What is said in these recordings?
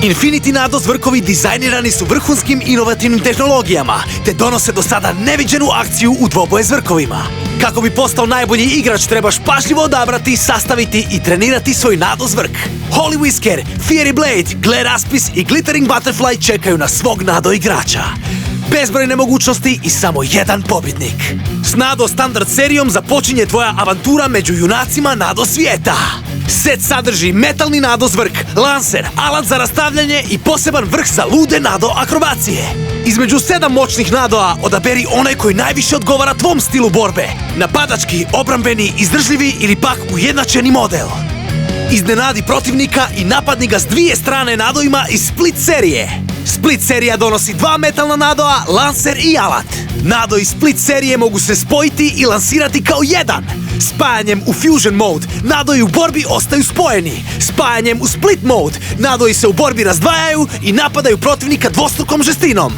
Infinity Nado zvrkovi dizajnirani su vrhunskim inovativnim tehnologijama, te donose do sada neviđenu akciju u dvoboje zvrkovima. Kako bi postao najbolji igrač, trebaš pažljivo odabrati, sastaviti i trenirati svoj Nado zvrk. Holy Whisker, Fiery Blade, Glare Aspis i Glittering Butterfly čekaju na svog Nado igrača. Bezbrojne mogućnosti i samo jedan pobjednik. S Nado Standard serijom započinje tvoja avantura među junacima Nado svijeta. Set sadrži metalni Nado zvrk, lancer, alat za rastavljanje i poseban vrh za lude Nado akrobacije. Između 7 moćnih Nadoa odaberi onaj koji najviše odgovara tvom stilu borbe. Napadački, obrambeni, izdržljivi ili pak ujednačeni model. Iznenadi protivnika i napadni ga s dvije strane Nadoima iz Split serije. Split serija donosi 2 metalna Nadoa, lancer i alat. Nado iz Split serije mogu se spojiti i lansirati kao jedan. Spajanjem u Fusion Mode, Nadoi u borbi ostaju spojeni. Spajanjem u Split Mode, Nadoi se u borbi razdvajaju i napadaju protivnika dvostrukom žestinom.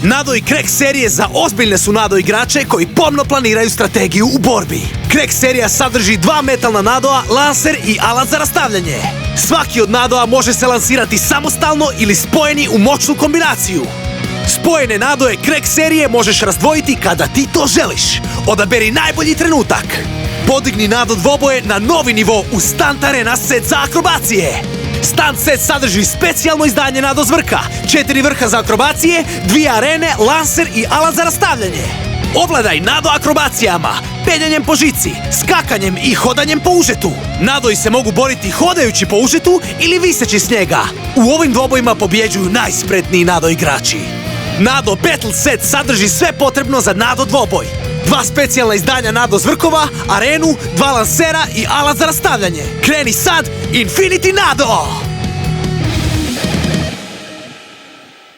Nado i Crack serije za ozbiljne su Nado igrače koji pomno planiraju strategiju u borbi. Crack serija sadrži 2 metalna Nadoa, lancer i alat za rastavljanje. Svaki od Nadoa može se lansirati samostalno ili spojeni u moćnu kombinaciju. Spojene Nadoe Crack serije možeš razdvojiti kada ti to želiš. Odaberi najbolji trenutak. Podigni Nado dvoboje na novi nivo u Stunt Arena set za akrobacije. Stunt set sadrži specijalno izdanje Nado zvrka, 4 vrha za akrobacije, 2 arene, lancer i alat za rastavljanje. Ovladaj Nado akrobacijama, penjanjem po žici, skakanjem i hodanjem po užetu. Nadoi se mogu boriti hodajući po užetu ili viseći s njega. U ovim dvobojima pobjeđuju najspretniji Nado igrači. Nado Battle set sadrži sve potrebno za Nado dvoboj. 2 specijalna izdanja Nado zvrkova, arenu, 2 lansera i alat za rastavljanje. Kreni sad, Infinity Nado!